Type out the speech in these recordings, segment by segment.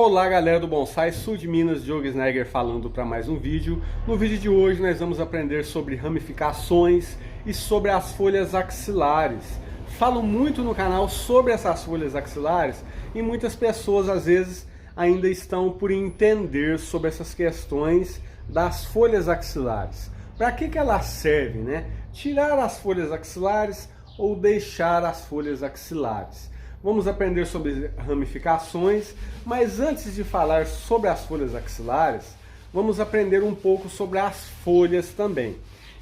Olá galera do Bonsai, sul de Minas, Diogo Snegger falando para mais um vídeo. No vídeo de hoje nós vamos aprender sobre ramificações e sobre as folhas axilares. Falo muito no canal sobre essas folhas axilares e muitas pessoas às vezes ainda estão por entender sobre essas questões das folhas axilares. Para que elas servem, né? Tirar as folhas axilares ou deixar as folhas axilares? Vamos aprender sobre ramificações, mas antes de falar sobre as folhas axilares, vamos aprender um pouco sobre as folhas também.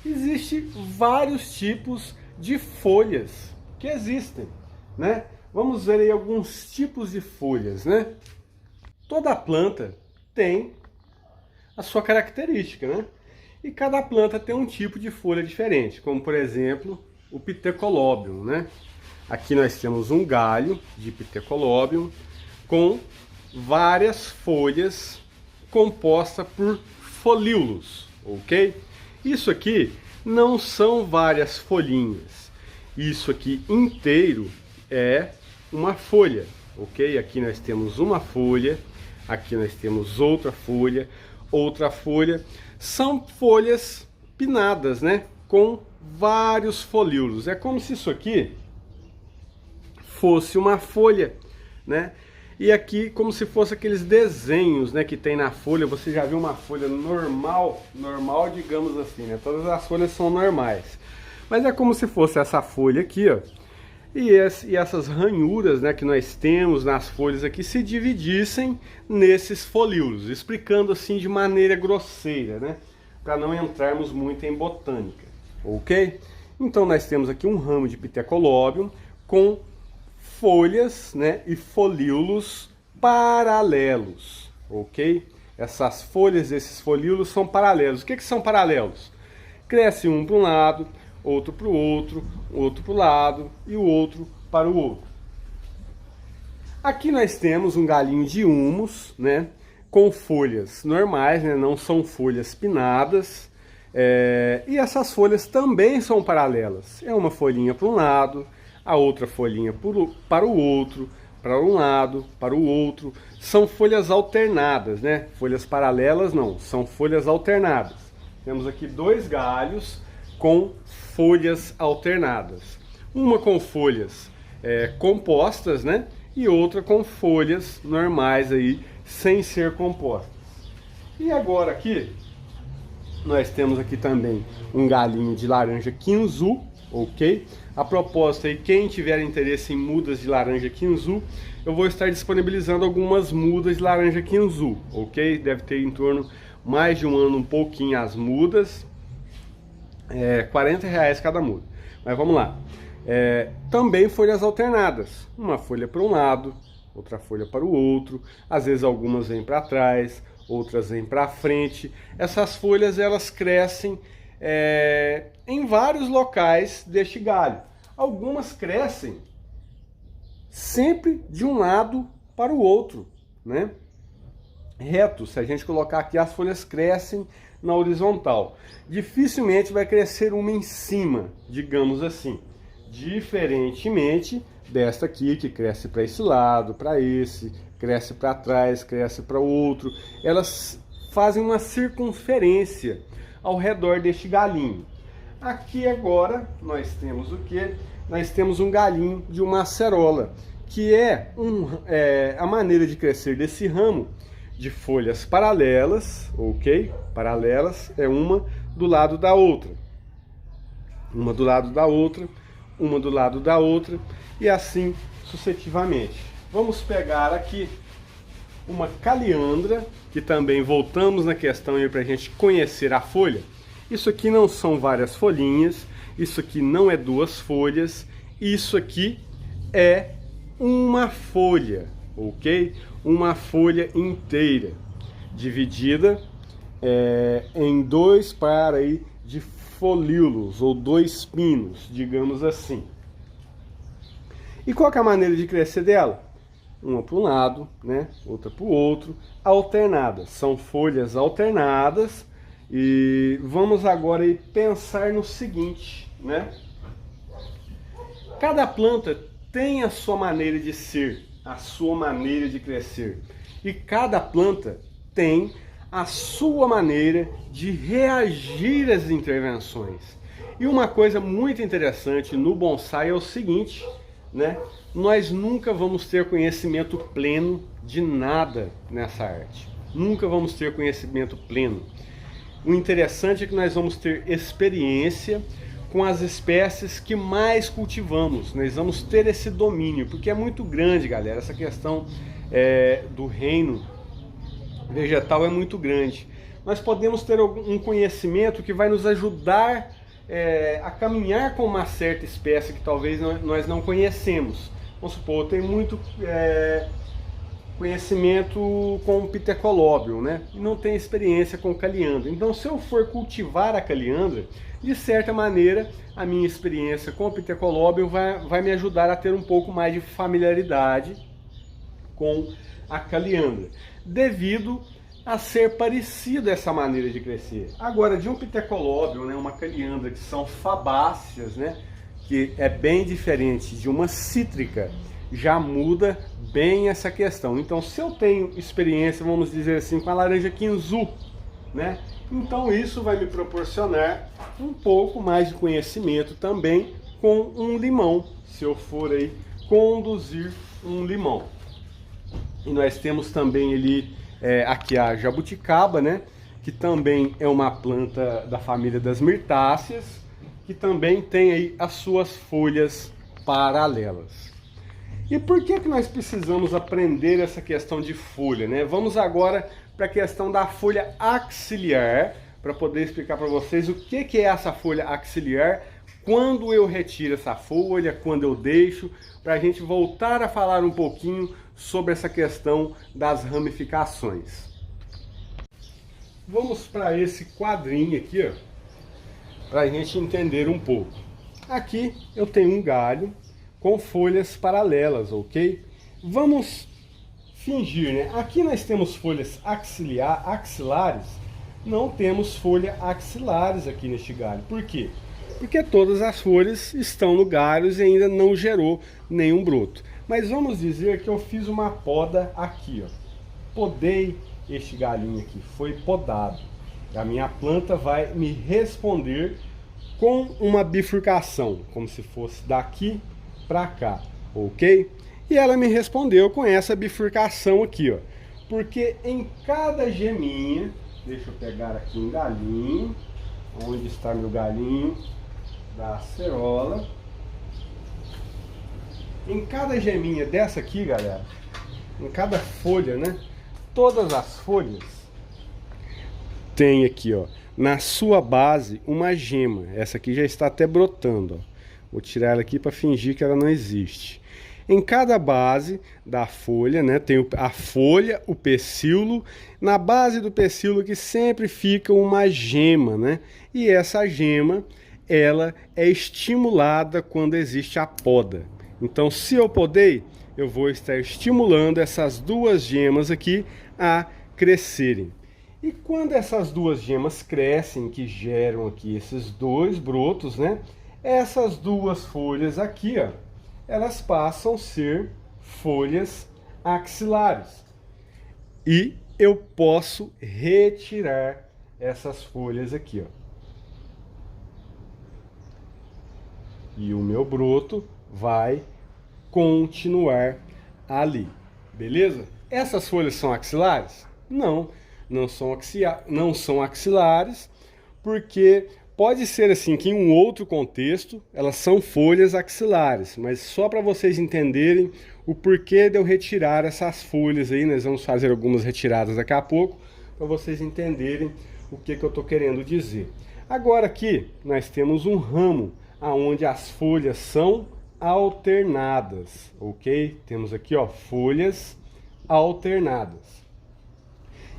Existem vários tipos de folhas que existem, né? Vamos ver aí alguns tipos de folhas, né? Toda planta tem a sua característica, né? E cada planta tem um tipo de folha diferente, como por exemplo o Pithecolobium, né? Aqui nós temos um galho de Pithecolobium com várias folhas composta por folíolos, ok? Isso aqui não são várias folhinhas, isso aqui inteiro é uma folha, ok? Aqui nós temos uma folha, aqui nós temos outra folha, são folhas pinnadas, né? Com vários folíolos, é como se isso aqui fosse uma folha, né? E aqui como se fosse aqueles desenhos, né, que tem na folha. Você já viu uma folha normal, digamos assim, né? Todas as folhas são normais, mas é como se fosse essa folha aqui, ó, e essas ranhuras, né, que nós temos nas folhas aqui se dividissem nesses folíolos, explicando assim de maneira grosseira, né, para não entrarmos muito em botânica, ok? Então nós temos aqui um ramo de Pithecolobium com folhas, né, e folíolos paralelos, ok? Essas folhas, esses folíolos são paralelos. O que são paralelos? Cresce um para um lado, outro para o outro, outro para o lado e o outro para o outro. Aqui nós temos um galinho de humus, né, com folhas normais, né, não são folhas pinnadas, e essas folhas também são paralelas. É uma folhinha para um lado, a outra folhinha para o outro, para um lado, para o outro. São folhas alternadas, né? Folhas paralelas não, são folhas alternadas. Temos aqui dois galhos com folhas alternadas. Uma com folhas compostas, né? E outra com folhas normais aí, sem ser compostas. E agora aqui, nós temos aqui também um galinho de laranja Quinzu, ok? A propósito aí, quem tiver interesse em mudas de laranja Quinzu, eu vou estar disponibilizando algumas mudas de laranja Quinzu, ok? Deve ter em torno mais de um ano, um pouquinho as mudas, R$40 cada muda. Mas vamos lá. Também folhas alternadas, uma folha para um lado, outra folha para o outro, às vezes algumas vêm para trás, outras vêm para frente. Essas folhas elas crescem em vários locais deste galho. Algumas crescem sempre de um lado para o outro, né? Reto. Se a gente colocar aqui, as folhas crescem na horizontal. Dificilmente vai crescer uma em cima, digamos assim. Diferentemente desta aqui, que cresce para esse lado, para esse, cresce para trás, cresce para o outro. Elas fazem uma circunferência ao redor deste galinho. Aqui agora nós temos o que? Nós temos um galinho de uma acerola, que a maneira de crescer desse ramo de folhas paralelas, ok? Paralelas é uma do lado da outra, uma do lado da outra, uma do lado da outra e assim sucessivamente. Vamos pegar aqui uma caliandra, que também voltamos na questão aí para a gente conhecer a folha. Isso aqui não são várias folhinhas, isso aqui não é duas folhas, isso aqui é uma folha, ok? Uma folha inteira, dividida em dois pares aí de folíolos, ou dois pinos, digamos assim. E qual que é a maneira de crescer dela? Uma para um lado, né? Outra para o outro, alternadas. São folhas alternadas. E vamos agora aí pensar no seguinte, né? Cada planta tem a sua maneira de ser, a sua maneira de crescer. E cada planta tem a sua maneira de reagir às intervenções. E uma coisa muito interessante no bonsai é o seguinte, né? Nós nunca vamos ter conhecimento pleno de nada nessa arte. Nunca vamos ter conhecimento pleno. O interessante é que nós vamos ter experiência com as espécies que mais cultivamos. Nós vamos ter esse domínio, porque é muito grande, galera, essa questão do reino vegetal é muito grande. Nós podemos ter um conhecimento que vai nos ajudar a caminhar com uma certa espécie que talvez nós não conhecemos. Vamos supor, eu tenho muito conhecimento com o Pithecolobium, né? E não tenho experiência com Caliandra. Então, se eu for cultivar a Caliandra, de certa maneira, a minha experiência com o Pithecolobium vai me ajudar a ter um pouco mais de familiaridade com a Caliandra, devido a ser parecido essa maneira de crescer. Agora, de um Pithecolobium, né, uma Caliandra que são fabáceas, né, que é bem diferente de uma cítrica, já muda bem essa questão. Então, se eu tenho experiência, vamos dizer assim, com a laranja Quinzu, né, então isso vai me proporcionar um pouco mais de conhecimento também com um limão, se eu for aí conduzir um limão. E nós temos também ali aqui a jabuticaba, né, que também é uma planta da família das mirtáceas, que também tem aí as suas folhas paralelas. E por que nós precisamos aprender essa questão de folha, né? Vamos agora para a questão da folha axiliar, para poder explicar para vocês o que é essa folha axiliar, quando eu retiro essa folha, quando eu deixo, para a gente voltar a falar um pouquinho sobre essa questão das ramificações. Vamos para esse quadrinho aqui, ó, para a gente entender um pouco. Aqui eu tenho um galho com folhas paralelas, ok? Vamos fingir, né? Aqui nós temos folhas axilares, não temos folha axilares aqui neste galho. Por quê? Porque todas as folhas estão no galho e ainda não gerou nenhum broto. Mas vamos dizer que eu fiz uma poda aqui, ó. Podei este galinho aqui, foi podado. A minha planta vai me responder com uma bifurcação, como se fosse daqui para cá, ok? E ela me respondeu com essa bifurcação aqui, ó. Porque em cada geminha, deixa eu pegar aqui um galinho, onde está meu galinho da acerola. Em cada geminha dessa aqui, galera, em cada folha, né? Todas as folhas tem aqui, ó, na sua base uma gema. Essa aqui já está até brotando, ó. Vou tirar ela aqui para fingir que ela não existe. Em cada base da folha, né, tem a folha, o pecíolo. Na base do pecíolo que sempre fica uma gema, né? E essa gema, ela é estimulada quando existe a poda. Então, se eu podei, eu vou estar estimulando essas duas gemas aqui a crescerem. E quando essas duas gemas crescem, que geram aqui esses dois brotos, né? Essas duas folhas aqui, ó, elas passam a ser folhas axilares. E eu posso retirar essas folhas aqui, ó. E o meu broto vai continuar ali, beleza? Essas folhas são axilares? Não, não são axilares, porque pode ser assim que em um outro contexto elas são folhas axilares, mas só para vocês entenderem o porquê de eu retirar essas folhas aí, nós vamos fazer algumas retiradas daqui a pouco, para vocês entenderem o que eu estou querendo dizer. Agora aqui nós temos um ramo aonde as folhas são alternadas, ok? Temos aqui, ó, folhas alternadas.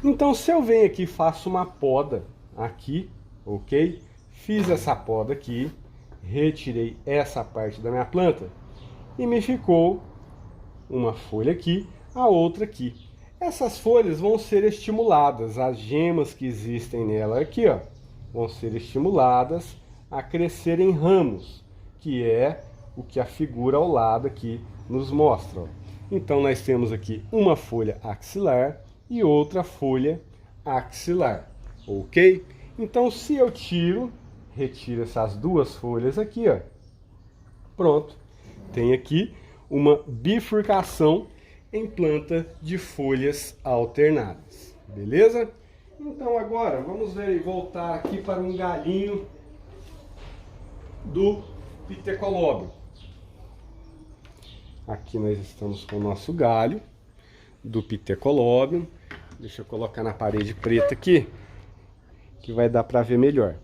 Então, se eu venho aqui e faço uma poda aqui, ok? Fiz essa poda aqui, retirei essa parte da minha planta e me ficou uma folha aqui, a outra aqui. Essas folhas vão ser estimuladas, as gemas que existem nela aqui, ó, vão ser estimuladas a crescer em ramos, que é o que a figura ao lado aqui nos mostra, ó. Então nós temos aqui uma folha axilar e outra folha axilar, ok? Então se eu retiro essas duas folhas aqui, ó, pronto. Tem aqui uma bifurcação em planta de folhas alternadas, beleza? Então agora vamos voltar aqui para um galhinho do Pithecolobium. Aqui nós estamos com o nosso galho do Pithecolobium. Deixa eu colocar na parede preta aqui, que vai dar para ver melhor.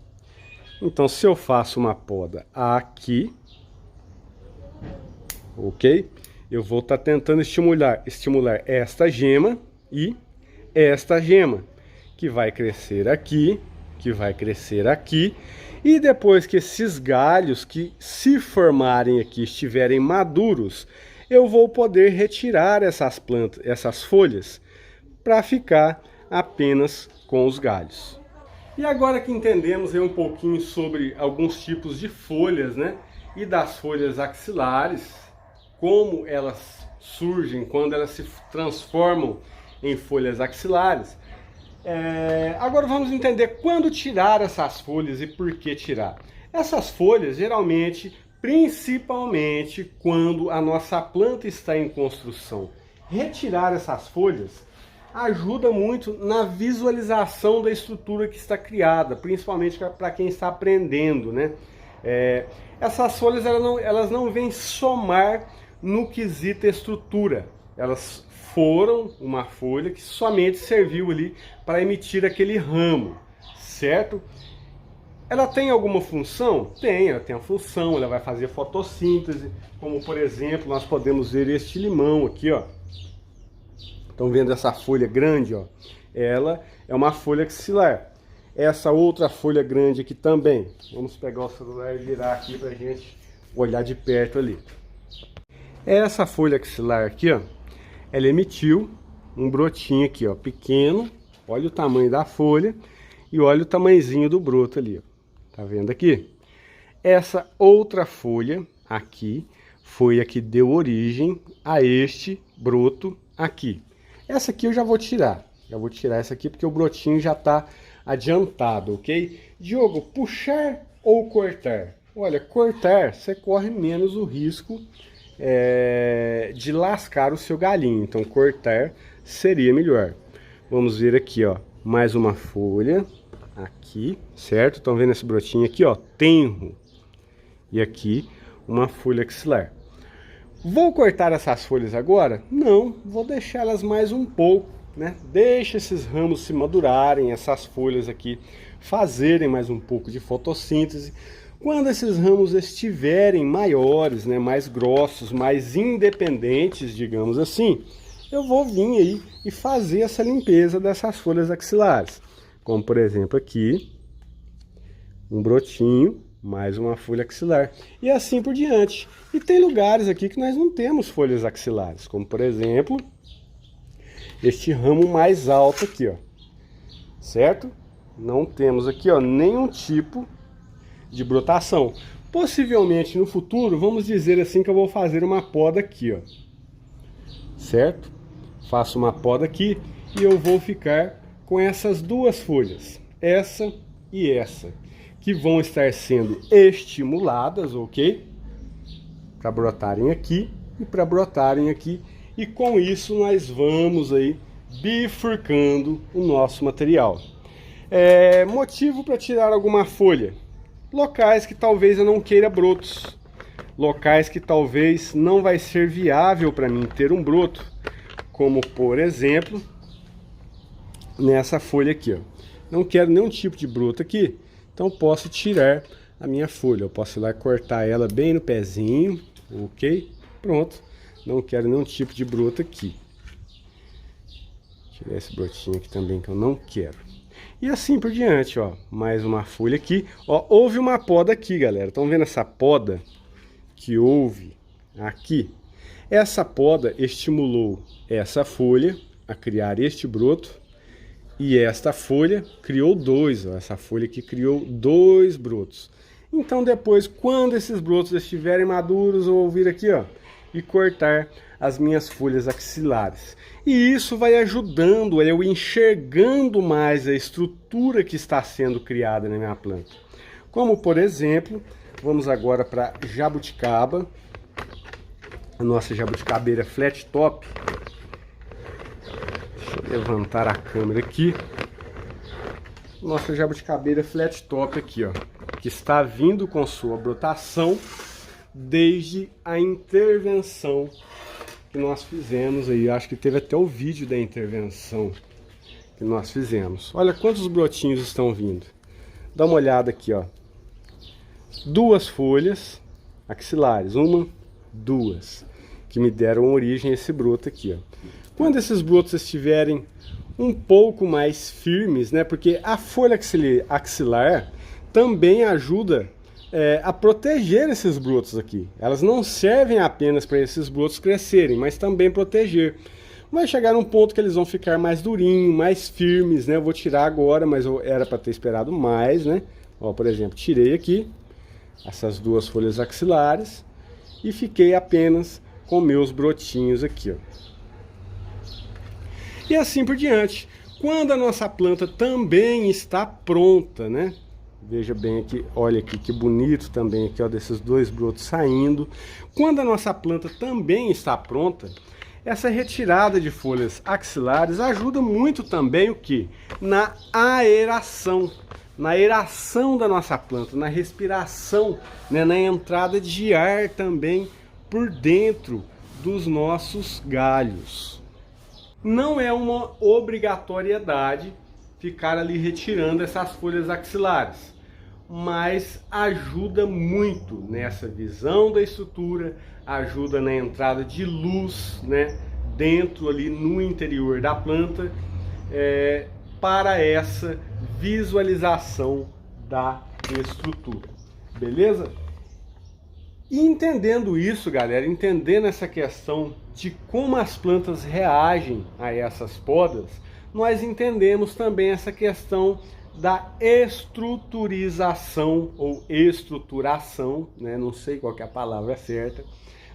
Então se eu faço uma poda aqui, ok? Eu vou estar tentando estimular esta gema e esta gema, que vai crescer aqui, que vai crescer aqui. E depois que esses galhos que se formarem aqui estiverem maduros, eu vou poder retirar essas plantas, essas folhas, para ficar apenas com os galhos. E agora que entendemos aí um pouquinho sobre alguns tipos de folhas, né? E das folhas axilares, como elas surgem, quando elas se transformam em folhas axilares. Agora vamos entender quando tirar essas folhas e por que tirar. Essas folhas, geralmente, principalmente quando a nossa planta está em construção. Retirar essas folhas ajuda muito na visualização da estrutura que está criada, principalmente para quem está aprendendo, né? Essas folhas elas não vêm somar no quesito estrutura. Elas foram uma folha que somente serviu ali para emitir aquele ramo, certo? Ela tem alguma função? Tem, ela tem a função, ela vai fazer fotossíntese, como por exemplo, nós podemos ver este limão aqui, ó. Estão vendo essa folha grande, ó? Ela é uma folha axilar. Essa outra folha grande aqui também. Vamos pegar o celular e virar aqui pra gente olhar de perto ali. Essa folha axilar aqui, ó, ela emitiu um brotinho aqui, ó, pequeno. Olha o tamanho da folha e olha o tamanhozinho do broto ali, ó. Tá vendo aqui? Essa outra folha aqui foi a que deu origem a este broto aqui. Essa aqui eu já vou tirar. Já vou tirar essa aqui porque o brotinho já tá adiantado, ok? Diogo, puxar ou cortar? Olha, cortar, você corre menos o risco de lascar o seu galinho. Então cortar seria melhor. Vamos ver aqui, ó, mais uma folha aqui, certo? Estão vendo esse brotinho aqui, ó, tenro. E aqui uma folha axilar. Vou cortar essas folhas agora? Não, vou deixá-las mais um pouco, né? Deixa esses ramos se madurarem, essas folhas aqui fazerem mais um pouco de fotossíntese. Quando esses ramos estiverem maiores, né, mais grossos, mais independentes, digamos assim, eu vou vir aí e fazer essa limpeza dessas folhas axilares. Como por exemplo aqui, um brotinho, mais uma folha axilar. E assim por diante. E tem lugares aqui que nós não temos folhas axilares, como por exemplo, este ramo mais alto aqui, ó. Certo? Não temos aqui, ó, nenhum tipo de brotação. Possivelmente no futuro, vamos dizer assim que eu vou fazer uma poda aqui, ó. Certo? Faço uma poda aqui e eu vou ficar com essas duas folhas, essa e essa, que vão estar sendo estimuladas, ok? Para brotarem aqui e para brotarem aqui. E com isso nós vamos aí bifurcando o nosso material. Motivo para tirar alguma folha. Locais que talvez eu não queira brotos. Locais que talvez não vai ser viável para mim ter um broto. Como por exemplo, nessa folha aqui, ó. Não quero nenhum tipo de broto aqui. Então posso tirar a minha folha. Eu posso ir lá e cortar ela bem no pezinho. Ok? Pronto. Não quero nenhum tipo de broto aqui. Tirar esse brotinho aqui também que eu não quero. E assim por diante, ó. Mais uma folha aqui. Ó, houve uma poda aqui, galera. Estão vendo essa poda que houve aqui? Essa poda estimulou essa folha a criar este broto. E esta folha criou dois, ó. Essa folha aqui criou dois brotos. Então depois, quando esses brotos estiverem maduros, eu vou vir aqui, ó, e cortar as minhas folhas axilares. E isso vai ajudando eu enxergando mais a estrutura que está sendo criada na minha planta. Como, por exemplo, vamos agora para jabuticaba, a nossa jabuticabeira flat top. Deixa eu levantar a câmera aqui. Nossa jabuticabeira flat top aqui, ó, que está vindo com sua brotação desde a intervenção que nós fizemos aí. Acho que teve até o vídeo da intervenção que nós fizemos. Olha quantos brotinhos estão vindo. Dá uma olhada aqui, ó. 2 folhas axilares, 1, 2, que me deram origem a esse broto aqui, ó. Quando esses brotos estiverem um pouco mais firmes, né? Porque a folha axilar também ajuda a proteger esses brotos aqui. Elas não servem apenas para esses brotos crescerem, mas também proteger. Vai chegar num ponto que eles vão ficar mais durinhos, mais firmes, né? Eu vou tirar agora, mas eu era para ter esperado mais, né? Ó, por exemplo, tirei aqui essas 2 folhas axilares e fiquei apenas com meus brotinhos aqui, ó. E assim por diante. Quando a nossa planta também está pronta, né? Veja bem aqui, olha aqui que bonito também aqui, ó, desses 2 brotos saindo. Quando a nossa planta também está pronta, essa retirada de folhas axilares ajuda muito também o que? Na aeração. Na aeração da nossa planta, na respiração, né? Na entrada de ar também por dentro dos nossos galhos. Não é uma obrigatoriedade ficar ali retirando essas folhas axilares, mas ajuda muito nessa visão da estrutura, ajuda na entrada de luz, né, dentro ali no interior da planta, para essa visualização da estrutura, beleza? E entendendo isso, galera, entendendo essa questão de como as plantas reagem a essas podas, nós entendemos também essa questão da estruturização ou estruturação, né? Não sei qual que é a palavra certa,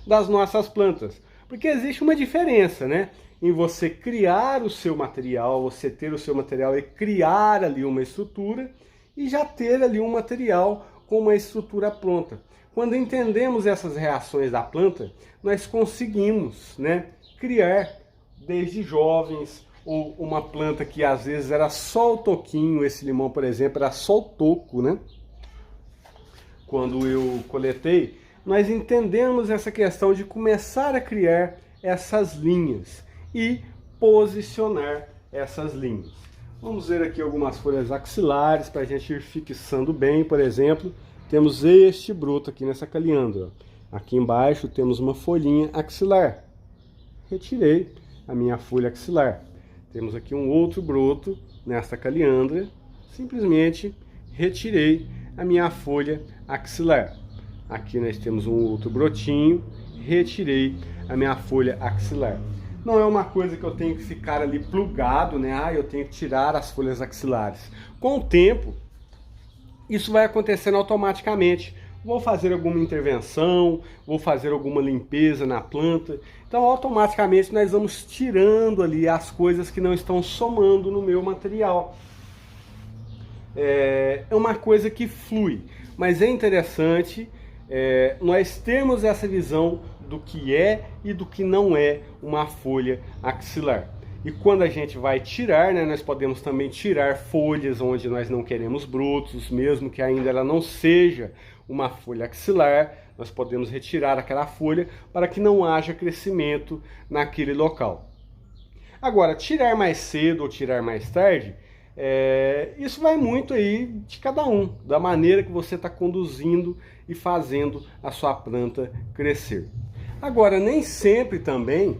das nossas plantas. Porque existe uma diferença, né? Em você criar o seu material, você ter o seu material e criar ali uma estrutura e já ter ali um material com uma estrutura pronta. Quando entendemos essas reações da planta, nós conseguimos, né, criar desde jovens, ou uma planta que às vezes era só o toquinho, esse limão, por exemplo, era só o toco, né? Quando eu coletei, nós entendemos essa questão de começar a criar essas linhas e posicionar essas linhas. Vamos ver aqui algumas folhas axilares para a gente ir fixando bem, por exemplo. Temos este broto aqui nessa caliandra. Aqui embaixo temos uma folhinha axilar. Retirei a minha folha axilar. Temos aqui um outro broto nesta caliandra. Simplesmente retirei a minha folha axilar. Aqui nós temos um outro brotinho. Retirei a minha folha axilar. Não é uma coisa que eu tenho que ficar ali plugado, né? Ah, eu tenho que tirar as folhas axilares. Com o tempo, isso vai acontecendo automaticamente. Vou fazer alguma intervenção, vou fazer alguma limpeza na planta. Então, automaticamente, nós vamos tirando ali as coisas que não estão somando no meu material. É uma coisa que flui, mas é interessante nós termos essa visão do que é e do que não é uma folha axilar. E quando a gente vai tirar, né, nós podemos também tirar folhas onde nós não queremos brotos, mesmo que ainda ela não seja uma folha axilar, nós podemos retirar aquela folha para que não haja crescimento naquele local. Agora, tirar mais cedo ou tirar mais tarde, isso vai muito aí de cada um, da maneira que você está conduzindo e fazendo a sua planta crescer. Agora, nem sempre também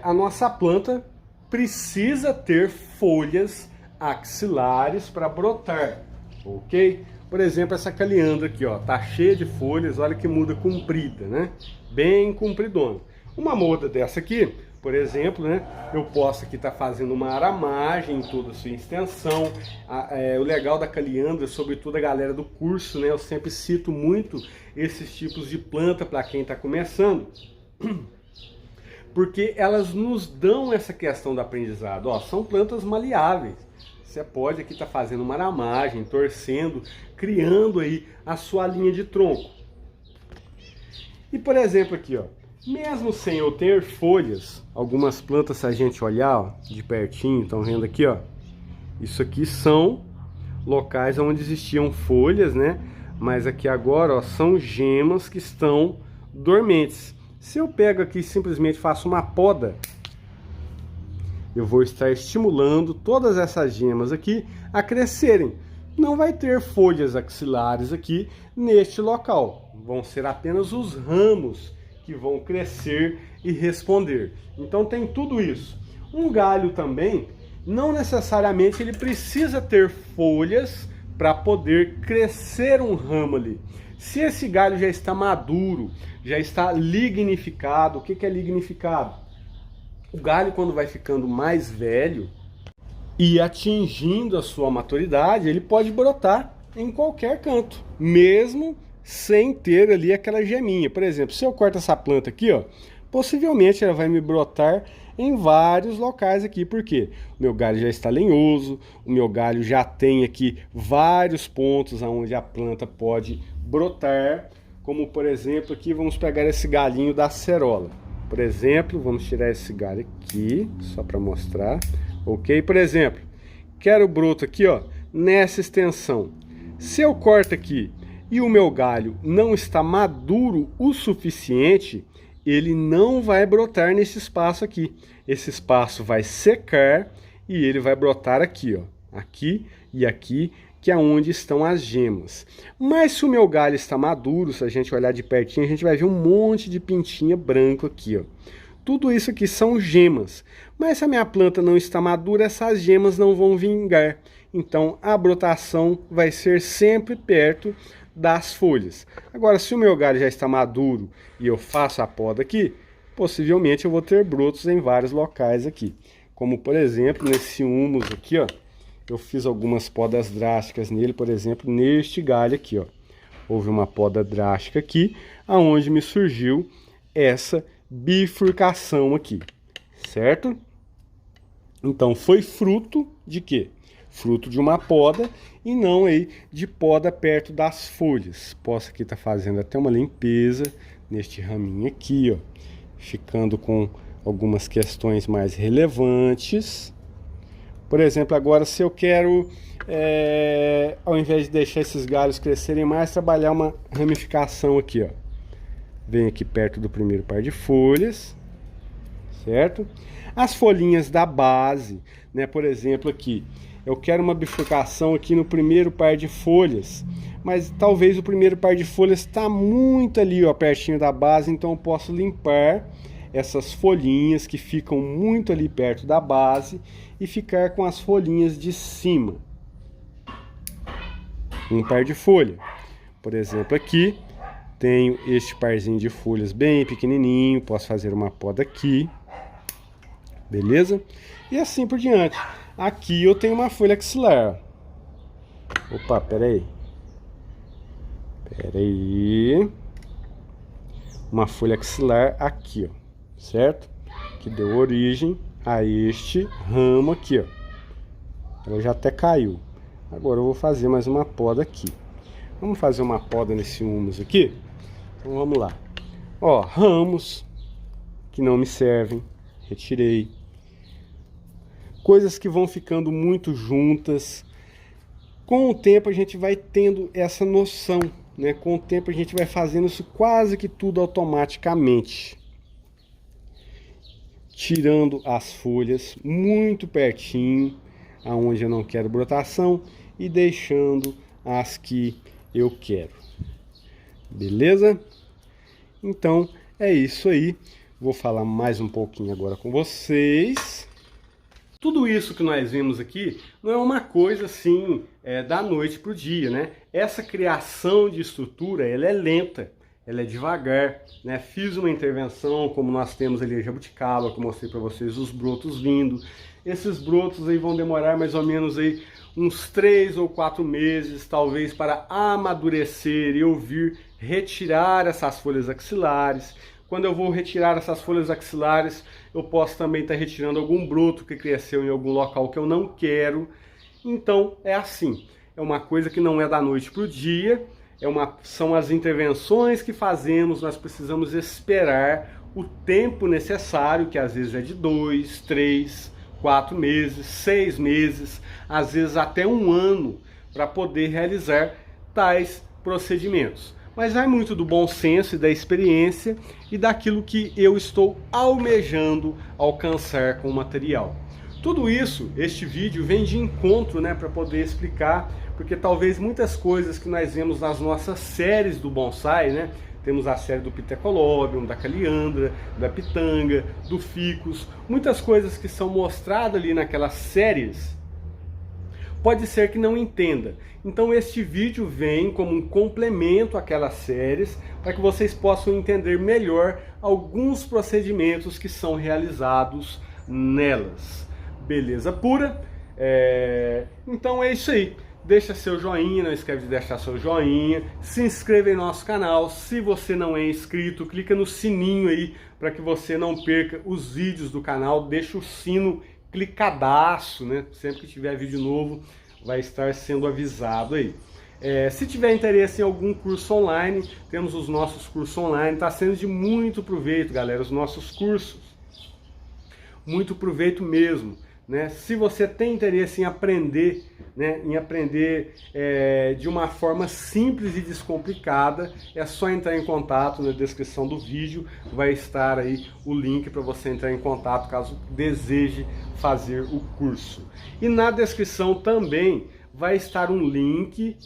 a nossa planta precisa ter folhas axilares para brotar, ok? Por exemplo, essa caliandra aqui, ó, tá cheia de folhas, olha que muda comprida, né? Bem compridona. Uma muda dessa aqui, por exemplo, né? Eu posso aqui estar fazendo uma aramagem em toda a sua extensão. O legal da caliandra, sobretudo a galera do curso, né? Eu sempre cito muito esses tipos de planta para quem está começando. porque elas nos dão essa questão do aprendizado. Ó, são plantas maleáveis. Você pode aqui estar fazendo uma aramagem, torcendo, criando aí a sua linha de tronco. E por exemplo aqui, ó, mesmo sem eu ter folhas, algumas plantas, se a gente olhar ó, de pertinho, estão vendo aqui, ó, isso aqui são locais onde existiam folhas, né? Mas aqui agora, ó, são gemas que estão dormentes. Se eu pego aqui e simplesmente faço uma poda, eu vou estar estimulando todas essas gemas aqui a crescerem. Não vai ter folhas axilares aqui neste local. Vão ser apenas os ramos que vão crescer e responder. Então tem tudo isso. Um galho também, não necessariamente ele precisa ter folhas para poder crescer um ramo ali. Se esse galho já está maduro, já está lignificado, o que é lignificado? O galho, quando vai ficando mais velho e atingindo a sua maturidade, ele pode brotar em qualquer canto, mesmo sem ter ali aquela geminha. Por exemplo, se eu corto essa planta aqui, ó, possivelmente ela vai me brotar em vários locais aqui, porque o meu galho já está lenhoso, o meu galho já tem aqui vários pontos onde a planta pode brotar, como por exemplo aqui, vamos pegar esse galinho da acerola. Por exemplo, vamos tirar esse galho aqui, só para mostrar, ok? Por exemplo, quero o broto aqui, ó, nessa extensão. Se eu corto aqui e o meu galho não está maduro o suficiente, ele não vai brotar nesse espaço aqui. Esse espaço vai secar e ele vai brotar aqui, ó, aqui e aqui, que é onde estão as gemas. Mas se o meu galho está maduro, se a gente olhar de pertinho, a gente vai ver um monte de pintinha branco aqui, ó. Tudo isso aqui são gemas. Mas se a minha planta não está madura, essas gemas não vão vingar. Então a brotação vai ser sempre perto das folhas. Agora, se o meu galho já está maduro e eu faço a poda aqui, possivelmente eu vou ter brotos em vários locais aqui. Como por exemplo, nesse humus aqui, ó. Eu fiz algumas podas drásticas nele, por exemplo, neste galho aqui, ó. Houve uma poda drástica aqui, aonde me surgiu essa bifurcação aqui, certo? Então, foi fruto de quê? Fruto de uma poda e não aí de poda perto das folhas. Posso aqui estar fazendo até uma limpeza neste raminho aqui, ó. Ficando com algumas questões mais relevantes. Por exemplo, agora se eu quero, ao invés de deixar esses galhos crescerem mais, trabalhar uma ramificação aqui, ó. Venho aqui perto do primeiro par de folhas, certo? As folhinhas da base, né? Por exemplo, aqui, eu quero uma bifurcação aqui no primeiro par de folhas, mas talvez o primeiro par de folhas está muito ali, ó, pertinho da base, então eu posso limpar essas folhinhas que ficam muito ali perto da base e ficar com as folhinhas de cima. Um par de folha. Por exemplo, aqui tenho este parzinho de folhas bem pequenininho, posso fazer uma poda aqui, beleza? E assim por diante. Aqui eu tenho uma folha axilar. Opa, peraí. Uma folha axilar aqui, ó. Certo? Que deu origem a este ramo aqui, ó. Ela já até caiu. Agora eu vou fazer mais uma poda aqui. Vamos fazer uma poda nesse humus aqui? Então vamos lá. Ó, ramos que não me servem, retirei. Coisas que vão ficando muito juntas. Com o tempo a gente vai tendo essa noção, né? Com o tempo a gente vai fazendo isso quase que tudo automaticamente. Tirando as folhas muito pertinho, aonde eu não quero brotação, e deixando as que eu quero. Beleza? Então é isso aí. Vou falar mais um pouquinho agora com vocês. Tudo isso que nós vimos aqui não é uma coisa assim da noite para o dia, né? Essa criação de estrutura, ela é lenta. Ela é devagar, né? Fiz uma intervenção, como nós temos ali a jabuticaba, que eu mostrei para vocês os brotos vindo. Esses brotos aí vão demorar mais ou menos aí uns 3 ou 4 meses, talvez, para amadurecer e eu vir retirar essas folhas axilares. quando eu vou retirar essas folhas axilares, eu posso também estar retirando algum broto que cresceu em algum local que eu não quero. Então é assim, é uma coisa que não é da noite para o dia, são as intervenções que fazemos, nós precisamos esperar o tempo necessário, que às vezes é de 2, 3, 4 meses, 6 meses, às vezes até um ano, para poder realizar tais procedimentos. Mas vai muito do bom senso e da experiência e daquilo que eu estou almejando alcançar com o material. Tudo isso, este vídeo vem de encontro, né, para poder explicar, porque talvez muitas coisas que nós vemos nas nossas séries do bonsai, né, temos a série do Pithecolobium, da Caliandra, da Pitanga, do Ficus, muitas coisas que são mostradas ali naquelas séries, pode ser que não entenda. Então este vídeo vem como um complemento àquelas séries, para que vocês possam entender melhor alguns procedimentos que são realizados nelas. Beleza pura? Então é isso aí. Deixa seu joinha, não esquece de deixar seu joinha, se inscreva em nosso canal, se você não é inscrito, clica no sininho aí para que você não perca os vídeos do canal, deixa o sino clicadaço, né? Sempre que tiver vídeo novo vai estar sendo avisado aí. Se tiver interesse em algum curso online, temos os nossos cursos online, está sendo de muito proveito, galera, os nossos cursos, muito proveito mesmo. Né? Se você tem interesse em aprender, né, de uma forma simples e descomplicada, é só entrar em contato. Na descrição do vídeo vai estar aí o link para você entrar em contato caso deseje fazer o curso. E na descrição também vai estar um link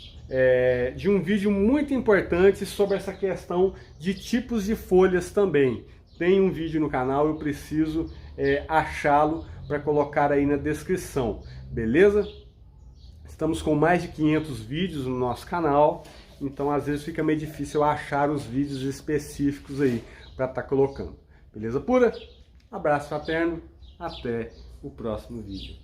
de um vídeo muito importante sobre essa questão de tipos de folhas também. Tem um vídeo no canal, eu preciso achá-lo para colocar aí na descrição, beleza? Estamos com mais de 500 vídeos no nosso canal, então às vezes fica meio difícil achar os vídeos específicos aí para estar colocando. Beleza pura? Abraço fraterno, até o próximo vídeo.